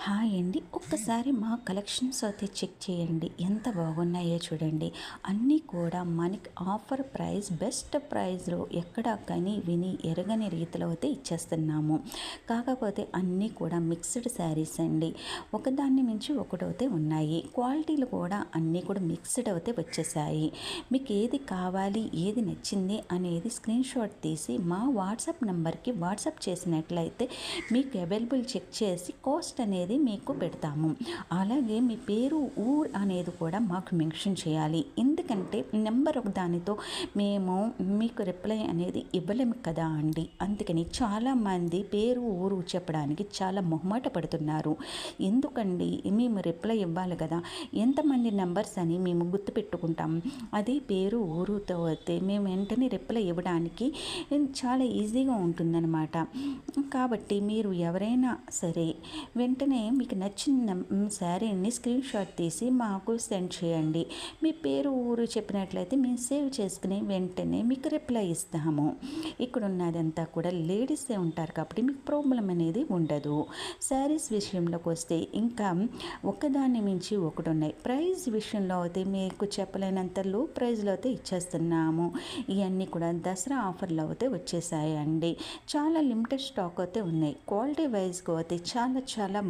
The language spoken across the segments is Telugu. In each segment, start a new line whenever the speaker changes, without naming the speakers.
హాయ్ అండి. ఒక్కసారి మా కలెక్షన్స్ అయితే చెక్ చేయండి. ఎంత బాగున్నాయో చూడండి. అన్నీ కూడా మనకి ఆఫర్ ప్రైస్, బెస్ట్ ప్రైస్‌లో ఎక్కడ కని విని ఎరగని రీతిలో అయితే ఇచ్చేస్తున్నాము. కాకపోతే అన్నీ కూడా మిక్స్డ్ శారీస్ అండి. ఒకదాన్ని మించి ఒకటైతే ఉన్నాయి. క్వాలిటీలు కూడా అన్నీ కూడా మిక్స్డ్ అయితే వచ్చేసాయి. మీకు ఏది కావాలి, ఏది నచ్చింది అనేది స్క్రీన్‌షాట్ తీసి మా వాట్సాప్ నంబర్‌కి వాట్సాప్ చేసినట్లయితే మీకు అవైలబుల్ చెక్ చేసి కాస్ట్ అనేది మీకు పెడతాము. అలాగే మీ పేరు, ఊరు అనేది కూడా మాకు మెన్షన్ చేయాలి. ఎందుకంటే నెంబర్ ఒక దానితో మేము మీకు రిప్లై అనేది ఇవ్వలేము కదా అండి. అందుకని చాలామంది పేరు, ఊరు చెప్పడానికి చాలా మొహమాట పడుతున్నారు. ఎందుకండి మేము రిప్లై ఇవ్వాలి కదా, ఎంతమంది నెంబర్స్ అని మేము గుర్తుపెట్టుకుంటాం. అది పేరు, ఊరుతో అయితే మేము వెంటనే రిప్లై ఇవ్వడానికి చాలా ఈజీగా ఉంటుందన్నమాట. కాబట్టి మీరు ఎవరైనా సరే వెంటనే మీకు నచ్చిన శారీని స్క్రీన్‌షాట్ తీసి మాకు సెండ్ చేయండి. మీ పేరు, ఊరు చెప్పినట్లయితే మేము సేవ్ చేసుకుని వెంటనే మీకు రిప్లై ఇస్తాము. ఇక్కడ ఉన్నదంతా కూడా లేడీసే ఉంటారు కాబట్టి మీకు ప్రాబ్లం అనేది ఉండదు. శారీస్ విషయంలోకి వస్తే ఇంకా ఒకదాన్ని మించి ఒకటి ఉన్నాయి. ప్రైస్ విషయంలో అయితే మీకు చెప్పలేనంత లో ప్రైస్లో అయితే ఇచ్చేస్తున్నాము. ఇవన్నీ కూడా దసరా ఆఫర్లో అయితే వచ్చేసాయండి. చాలా లిమిటెడ్ స్టాక్ అయితే ఉన్నాయి. క్వాలిటీ వైజ్గా అయితే చాలా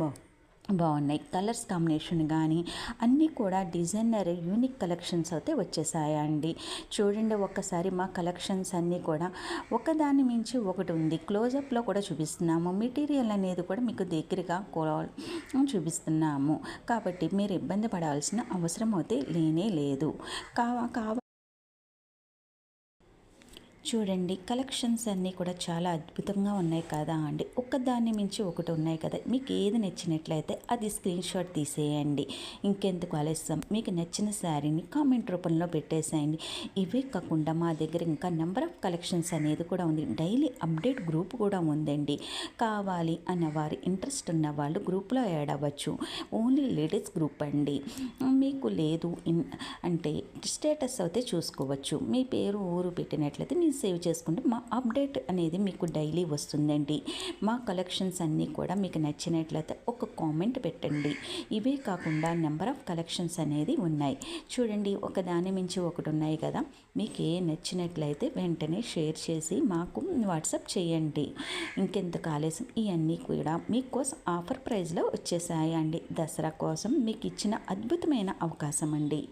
బాగున్నాయి. కలర్స్ కాంబినేషన్ కానీ అన్నీ కూడా డిజైనర్ యూనిక్ కలెక్షన్స్ అయితే వచ్చేసాయండి. చూడండి ఒక్కసారి మా కలెక్షన్స్ అన్నీ కూడా ఒకదాని మించి ఒకటి ఉంది. క్లోజప్లో కూడా చూపిస్తున్నాము. మెటీరియల్ అనేది కూడా మీకు దగ్గరగా చూపిస్తున్నాము. కాబట్టి మీరు ఇబ్బంది పడాల్సిన అవసరం అయితే లేనే లేదు. కావ చూడండి కలెక్షన్స్ అన్నీ కూడా చాలా అద్భుతంగా ఉన్నాయి కదా అండి. ఒకదాన్ని మించి ఒకటి ఉన్నాయి కదా. మీకు ఏది నచ్చినట్లయితే అది స్క్రీన్‌షాట్ తీసేయండి. ఇంకెందుకు ఆలస్యం, మీకు నచ్చిన శారీని కామెంట్ రూపంలో పెట్టేసేయండి. ఇవే కాకుండా మా దగ్గర ఇంకా నెంబర్ ఆఫ్ కలెక్షన్స్ అనేది కూడా ఉంది. డైలీ అప్డేట్ గ్రూప్ కూడా ఉందండి. కావాలి అన్నవారు, ఇంట్రెస్ట్ ఉన్న వాళ్ళు గ్రూప్లో యాడ్ అవ్వచ్చు. ఓన్లీ లేడీస్ గ్రూప్ అండి. మీకు లేదు అంటే స్టేటస్ అయితే చూసుకోవచ్చు. మీ పేరు, ఊరు పెట్టినట్లయితే మీ సేవ్ చేసుకుంటే మా అప్డేట్ అనేది మీకు డైలీ వస్తుందండి. మా కలెక్షన్స్ అన్నీ కూడా మీకు నచ్చినట్లయితే ఒక కామెంట్ పెట్టండి. ఇవే కాకుండా నెంబర్ ఆఫ్ కలెక్షన్స్ అనేది ఉన్నాయి. చూడండి ఒకదాని మించి ఒకటి ఉన్నాయి కదా. మీకు ఏ నచ్చినట్లయితే వెంటనే షేర్ చేసి మాకు వాట్సాప్ చేయండి. ఇంకెంత ఆలస్యం, ఇవన్నీ కూడా మీకోసం ఆఫర్ ప్రైస్లో వచ్చేసాయండి. దసరా కోసం మీకు ఇచ్చిన అద్భుతమైన అవకాశం అండి.